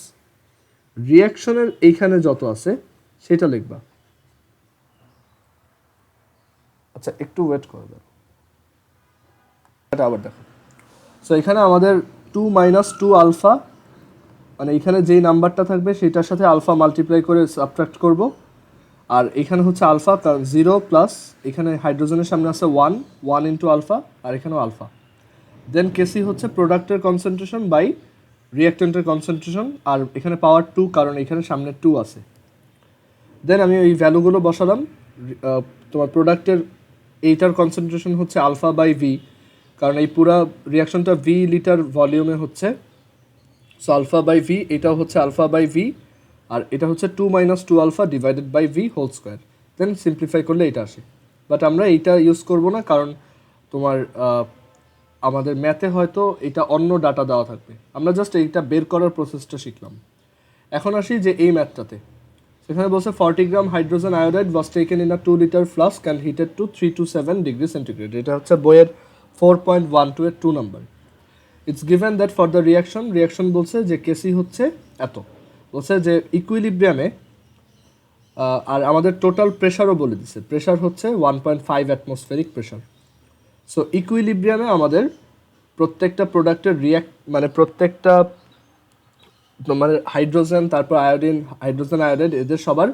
রিয়াকশনের এইখানে যত আছে সেটা লিখবা। আচ্ছা একটু ওয়েট করে দাও, এটা আবার দেখো। সো এখানে আমাদের 2 - 2 আলফা, মানে এখানে যেই নাম্বারটা থাকবে সেটার সাথে আলফা মাল্টিপ্লাই করে সাবট্রাক্ট করব, আর এখানে হচ্ছে আলফা 0 প্লাস এখানে হাইড্রোজেনের সামনে আছে 1 ইন্টু আলফা, আর এখানেও আলফা। দেন কেসি হচ্ছে প্রোডাক্টের কনসেন্ট্রেশন বাই রিয়াক্টেন্টের কনসেন্ট্রেশন, আর এখানে পাওয়ার 2 কারণ এখানে সামনে 2 আছে। দেন আমি ওই ভ্যালুগুলো বসালাম। তোমার প্রোডাক্টের এইটার কনসেন্ট্রেশন হচ্ছে আলফা বাই ভি, কারণ এই পুরা রিয়াকশনটা ভি লিটার ভলিউমে হচ্ছে। সো আলফা বাই ভি, এটাও হচ্ছে আলফা বাই ভি, আর এটা হচ্ছে 2 - 2 alpha divided by V whole square. Then simplify করলে এটা আসে। বাট আমরা এইটা ইউজ করব না, কারণ তোমার আমাদের ম্যাথে হয়তো এটা অন্য ডাটা দেওয়া থাকবে। আমরা জাস্ট এইটা বের করার প্রসেসটা শিখলাম। এখন আসি যে এই ম্যাথটাতে, সেখানে বলছে 40 gram hydrogen iodide was taken in a 2 litre flask and heated to 3 to 7 degree centigrade. এটা হচ্ছে বইয়ের 4.12 এর 2 number. It's given that for the reaction বলছে যে কেসি হচ্ছে এত, বলছে যে ইকুইলিব্রিয়ামে, আর আমাদের টোটাল প্রেশারও বলে দিছে, প্রেশার হচ্ছে 1.5 অ্যাটমসফেরিক প্রেশার। সো ইকুইলিব্রিয়ামে আমাদের প্রত্যেকটা প্রোডাক্টের মানে প্রত্যেকটা মানে হাইড্রোজেন, তারপর হাইড্রোজেন আয়োডাইড, এদের সবার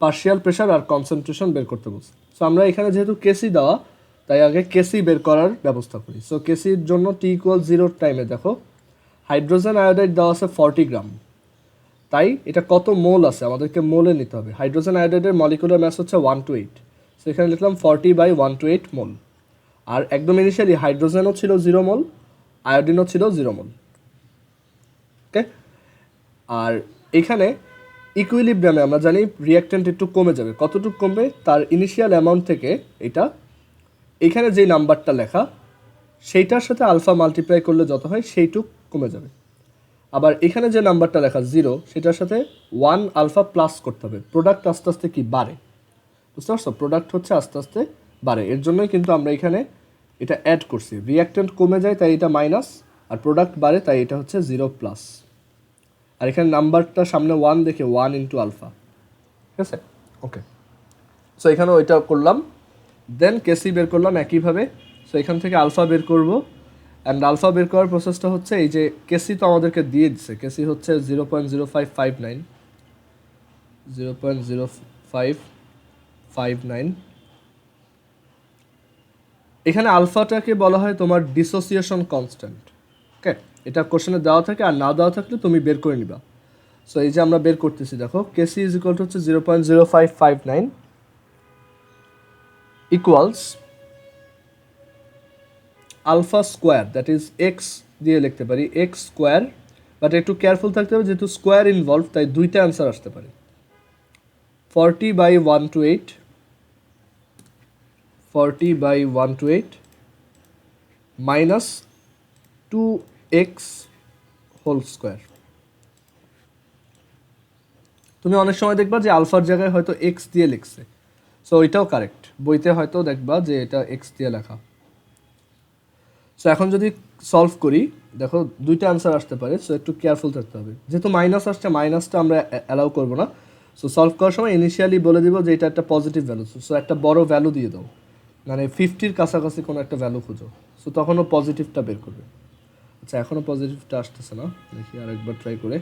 পার্শিয়াল প্রেশার আর কনসেন্ট্রেশন বের করতে বলছে। সো আমরা এখানে যেহেতু কেসি দেওয়া, তাই আগে কেসি বের করার ব্যবস্থা করি। সো কেসির জন্য T=0 টাইমে দেখো হাইড্রোজেন আয়োডাইড দেওয়া আছে 40 গ্রাম, তাই এটা কত মোল আছে আমাদেরকে মোলে নিতে হবে। হাইড্রোজেন আয়োডাইডের মলিকুলার ম্যাস হচ্ছে 1 to 8, সো এখানে লিখলাম 40/1 to 8 মোল। আর একদম ইনিশিয়ালি হাইড্রোজেনও ছিল 0 মোল, আয়োডিনও ছিল 0 মোল। ওকে, আর এখানে ইকুইলিব্রিয়ামে আমরা জানি রিঅ্যাক্ট্যান্ট একটু কমে যাবে। কতটুকু কমবে? তার ইনিশিয়াল অ্যামাউন্ট থেকে এটা এখানে যেই নাম্বারটা লেখা সেইটার সাথে আলফা মাল্টিপ্লাই করলে যত হয় সেইটুক কমে যাবে। আবার এখানে যে নাম্বারটা লেখা 0, সেটার সাথে 1 আলফা প্লাস করতে হবে। প্রোডাক্ট আস্তে আস্তে কি বাড়ে, বুঝতে পারছো? প্রোডাক্ট হচ্ছে আস্তে আস্তে বাড়ে, এর জন্যই কিন্তু আমরা এখানে এটা অ্যাড করছি। রিঅ্যাক্ট্যান্ট কমে যায় তাই এটা মাইনাস, আর প্রোডাক্ট বাড়ে তাই এটা হচ্ছে 0 প্লাস। আর এখানে নাম্বারটা সামনে 1 দেখে 1 ইন্টু আলফা, ঠিক আছে? ওকে, সো এখানে ওইটা করলাম, দেন কেসি বের করলাম একইভাবে। সো এখান থেকে আলফা বের করব, অ্যান্ড আলফা বের করার প্রসেসটা হচ্ছে এই যে কেসি তো আমাদেরকে দিয়ে দিচ্ছে, কেসি হচ্ছে 0.0559, 0.0559। এখানে আলফাটাকে বলা হয় তোমার ডিসোসিয়েশন কনস্ট্যান্ট। ওকে, এটা কোশ্চেনে দেওয়া থাকে, আর না দেওয়া থাকলে তুমি বের করে নিবা। সো এই যে আমরা বের করতেছি, দেখো কেসি ইজ ইকুয়াল টু হচ্ছে 0.0559 equals alpha square, that is X দিয়ে লিখতে পারি, এক্স স্কোয়ার। বাট একটু কেয়ারফুল থাকতে হবে, যেহেতু স্কোয়ার ইনভলভ তাই দুইটা অ্যান্সার আসতে পারে। 40/1 to 8, 40/1 to 8 minus 2x whole square. তুমি অনেক সময় দেখবা যে আলফার জায়গায় হয়তো এক্স দিয়ে লিখছে, সো ওইটাও কারেক্ট। বইতে হয়তো দেখবা যে এটা এক্স দিয়ে লেখা। সো এখন যদি সলভ করি, দেখো দুইটা অ্যান্সার আসতে পারে, সো একটু কেয়ারফুল থাকতে হবে। যেহেতু মাইনাস আসছে, মাইনাসটা আমরা অ্যালাউ করবো না। সো সলভ করার সময় ইনিশিয়ালি বলে দিব যে এটা একটা পজিটিভ ভ্যালু, সো একটা বড় ভ্যালু দিয়ে দাও, মানে 50-র কাছাকাছি কোনো একটা ভ্যালু খুঁজো। সো তখনও পজিটিভটা বের করবে। আচ্ছা, এখনও পজিটিভটা আসতেছে না, দেখি আরেকবার ট্রাই করে।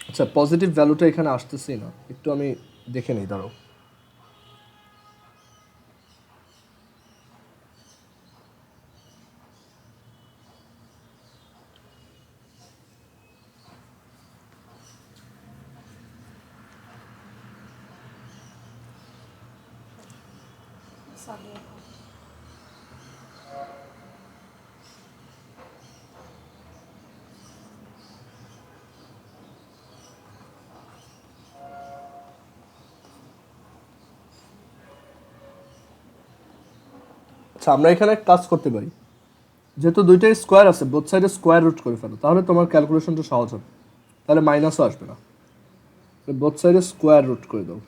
আচ্ছা, পজিটিভ ভ্যালুটা এখানে আসতেছেই না, একটু আমি দেখে নিই, দাঁড়াও। আচ্ছা, আমরা এখানে কাজ করতে পারি, যেহেতু দুইটাই স্কোয়ার আছে, বোথ সাইডে স্কোয়ার রুট করে ফেলো, তাহলে তোমার ক্যালকুলেশনটা সহজ হবে, তাহলে মাইনাসও আসবে না। বোথ সাইডে স্কোয়ার রুট করে দাও।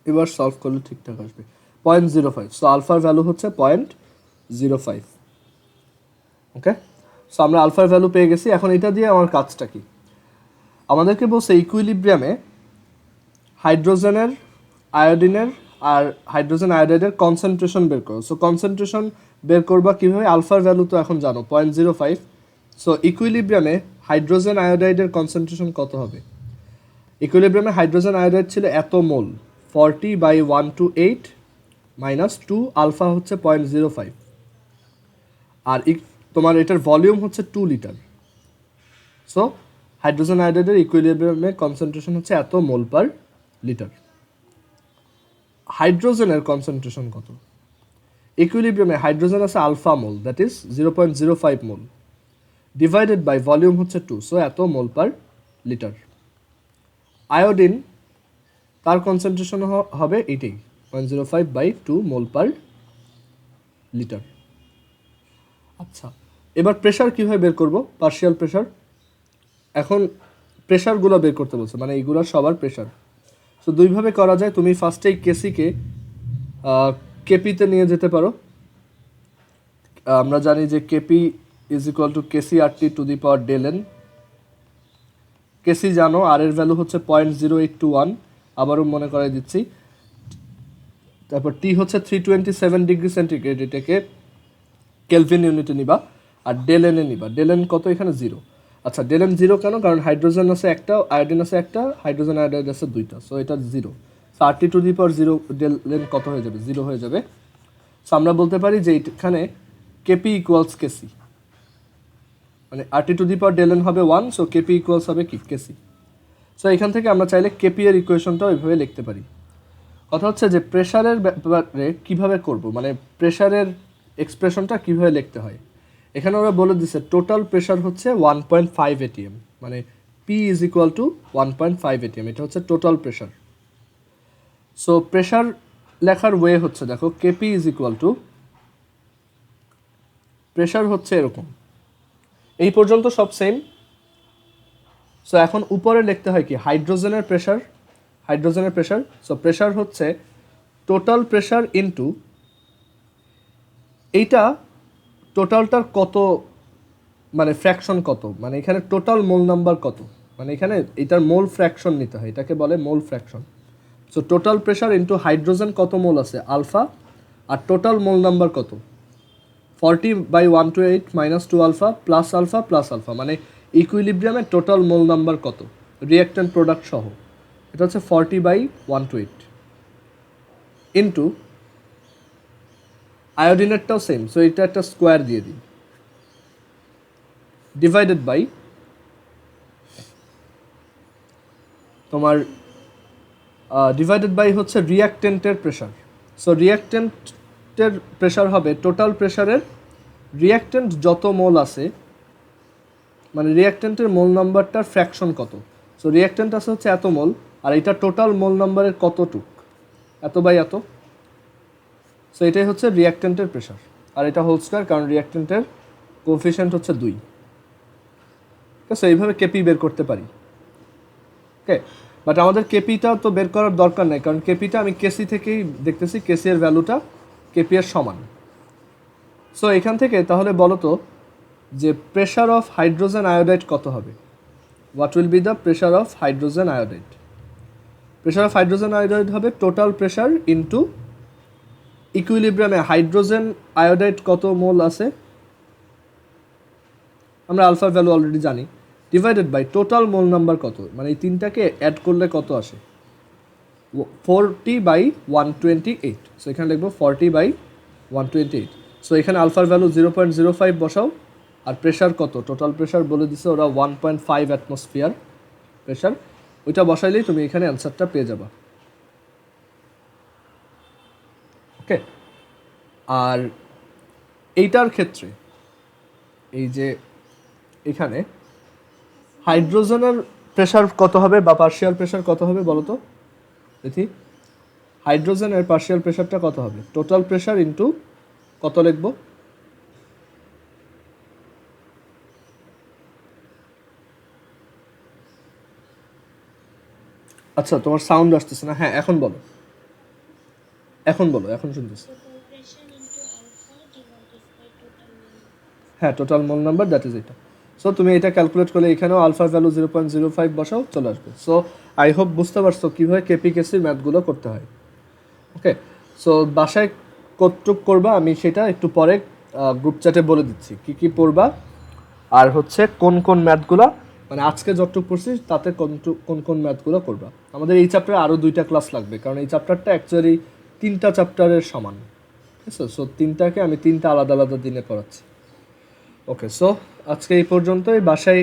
এবার সলভ করলে ঠিকঠাক আসবে। 0.05, সো আলফার ভ্যালু হচ্ছে 0.05। ওকে, সো আমরা আলফার ভ্যালু পেয়ে গেছি। এখন এটা দিয়ে আমার কাজটা কি? আমাদেরকে বলছে ইকুইলিব্রিয়ামে হাইড্রোজেনের, আয়োডিনের আর হাইড্রোজেন আয়োডাইডের কনসেন্ট্রেশন বের করো। সো কনসেন্ট্রেশন বের করবা কীভাবে? আলফার ভ্যালু তো এখন জানো 0.05। সো ইকুইলিব্রিয়ামে হাইড্রোজেন আয়োডাইডের কনসেন্ট্রেশন কত হবে? ইকুইলিব্রিয়ামে হাইড্রোজেন আয়োডাইড ছিল এত মোল, 40/128 মাইনাস 2, আলফা হচ্ছে 0.05, আর তোমার এটার ভলিউম হচ্ছে 2 লিটার। সো হাইড্রোজেন আয়োডাইডের ইকুইলিব্রিয়ামে কনসেন্ট্রেশন হচ্ছে এত মোল পার লিটার। হাইড্রোজেনের কনসেন্ট্রেশন কত? ইকুইলিব্রিয়ামে হাইড্রোজেন আছে alpha mole, that is 0.05 mole, divided by volume হচ্ছে 2, সো এত মোল পার লিটার। আয়োডিন, তার কনসেন্ট্রেশন হবে এটাই, 0.05/2 মোল পার লিটার। আচ্ছা, এবার প্রেশার কীভাবে বের করব? Partial pressure. এখন প্রেশারগুলো বের করতে বলছে, মানে এইগুলো সবার প্রেশার। সো দুইভাবে করা যায়। তুমি ফার্স্টেই কেসিকে কেপিতে নিয়ে যেতে পারো। আমরা জানি যে KP is equal two KCRT⁴ কেসি জানো, আর এর ভ্যালু হচ্ছে 0.0821, আবারও মনে করাই দিচ্ছি। তারপর টি হচ্ছে 327 ডিগ্রি সেন্টিগ্রেড, এটাকে কেলভিন ইউনিটে নিবা, আর ডেলেনে নিবা। ডেলেন কত? এখানে 0। আচ্ছা, ডেলেন 0 কেন? কারণ হাইড্রোজেন আছে একটা, আয়োডিন আছে একটা, হাইড্রোজেন আয়োডাইড আছে 2টা, সো এটা 0। সো RT⁴0 ডেলেন কত হয়ে যাবে? 0 হয়ে যাবে। সো আমরা বলতে পারি যে এখানে কেপি ইকুয়ালস কেসি, মানে RT⁴ডেলেন হবে 1, সো কেপি ইকুয়ালস হবে কি? কেসি। সো এখান থেকে আমরা চাইলে কেপি এর ইকুয়েশনটাও এইভাবে লিখতে পারি। কথা হচ্ছে যে প্রেশারের ব্যাপারে কীভাবে করব, মানে প্রেশারের এক্সপ্রেশনটা কীভাবে লিখতে হয়। এখানে ওরা বলে দিচ্ছে টোটাল প্রেশার হচ্ছে 1.5 ATM, মানে P is equal two 1.5 ATM, এটা হচ্ছে টোটাল প্রেশার। সো প্রেশার লেখার ওয়ে হচ্ছে, দেখো, KP is equal two, pressure হচ্ছে এরকম, এই পর্যন্ত সব সেম। সো এখন উপরে লিখতে হয় কি? হাইড্রোজেনের প্রেশার, হাইড্রোজেনের প্রেশার। সো প্রেশার হচ্ছে টোটাল প্রেশার ইনটু এইটা টোটালটার কত, মানে ফ্র্যাকশন কত, মানে এখানে টোটাল মোল নাম্বার কত, মানে এখানে এটার মোল ফ্র্যাকশন নিতে হয়, এটাকে বলে mole fraction. So total pressure into hydrogen কত মোল আছে? আলফা, আর টোটাল মোল নাম্বার কত? 40/128 minus 2 alpha plus alpha plus alpha, মানে ইকুইলিব্রিয়ামের টোটাল মোল নাম্বার কত রিঅ্যাক্ট্যান্ট প্রোডাক্ট সহ? এটা হচ্ছে 40/128 ইন্টু আয়োডিনেরটাও সেম, সো এটা একটা স্কোয়ার দিয়ে দিই, ডিভাইডেড বাই তোমার ডিভাইডেড বাই হচ্ছে রিঅ্যাক্টেন্টের প্রেশার। সো রিঅ্যাক্টেন্টের প্রেশার হবে টোটাল প্রেশারের রিঅ্যাক্টেন্ট যত মোল আছে, মানে রিঅ্যাক্টেন্টের মোল নাম্বারটার ফ্র্যাকশন কত। সো রিঅ্যাক্টেন্ট আছে হচ্ছে এত মোল, আর এটা টোটাল মোল নাম্বারের কতটুক, এত বাই এত। সো এটাই হচ্ছে রিঅ্যাক্টেন্টের প্রেশার, আর এটা হোল স্কয়ার, কারণ রিঅ্যাক্টেন্টের কোএফিশিয়েন্ট হচ্ছে 2। ঠিক আছে, এইভাবে কেপি বের করতে পারি। ওকে, বাট আমাদের কেপিটা তো বের করার দরকার নেই, কারণ কেপিটা আমি কেসি থেকেই দেখতেছি, কেসি এর ভ্যালুটা কেপি এর সমান। সো এখান থেকে তাহলে বলো তো যে প্রেশার অফ হাইড্রোজেন আয়োডাইড কত হবে? What will be the pressure of hydrogen iodide? Pressure of hydrogen iodide হবে টোটাল প্রেশার ইন্টু ইকুইলিব্রিয়ামে হাইড্রোজেন আয়োডাইড কত মোল আছে, আমরা আলফার ভ্যালু অলরেডি জানি, divided by total mole number কত, মানে এই তিনটাকে অ্যাড করলে কত আসে? 40/128। সো এখানে লিখবো 40/128। সো এখানে আলফার ভ্যালু 0.05 বসাও, আর প্রেশার কত? টোটাল প্রেশার বলে দিছে ওরা 1.5 অ্যাটমসফিয়ার প্রেশার, ওইটা বসাইলেই তুমি এখানে অ্যান্সারটা পেয়ে যাবা। ওকে, আর এইটার ক্ষেত্রে এই যে এখানে হাইড্রোজেনের প্রেশার কত হবে বা পার্শিয়াল প্রেশার কত হবে বলো তো দেখি? হাইড্রোজেনের পার্শিয়াল প্রেশারটা কত হবে? টোটাল প্রেশার ইন্টু কত লিখবো? আচ্ছা, তোমার সাউন্ড আসতেছে না। হ্যাঁ, এখন বলো, এখন বলো, এখন শুনতেছি। হ্যাঁ, total mole number, that is এটা। সো তুমি এটা ক্যালকুলেট করলে এখানেও আলফার ভ্যালু 0.05 বসাও, চলে আসবে। সো আই হোপ বুঝতে পারছো কীভাবে কেপি কেসির ম্যাথগুলো করতে হয়। ওকে, সো বাসায় কতটুক করবা আমি সেটা একটু পরে গ্রুপ চ্যাটে বলে দিচ্ছি, কী কী পড়বা আর হচ্ছে কোন কোন ম্যাথগুলো মানে আজকে যতটুকু পড়ছি তাতে কোন কোন ম্যাথগুলো করবা। আমাদের এই চ্যাপ্টারে আরও 2টা ক্লাস লাগবে, কারণ এই চ্যাপ্টারটা অ্যাকচুয়ালি 3টা চ্যাপ্টারের সমান। ঠিক আছে, সো 3টাকে আমি 3টা আলাদা আলাদা দিনে করাচ্ছি। ওকে, সো আজকে এই পর্যন্তই। বাসায়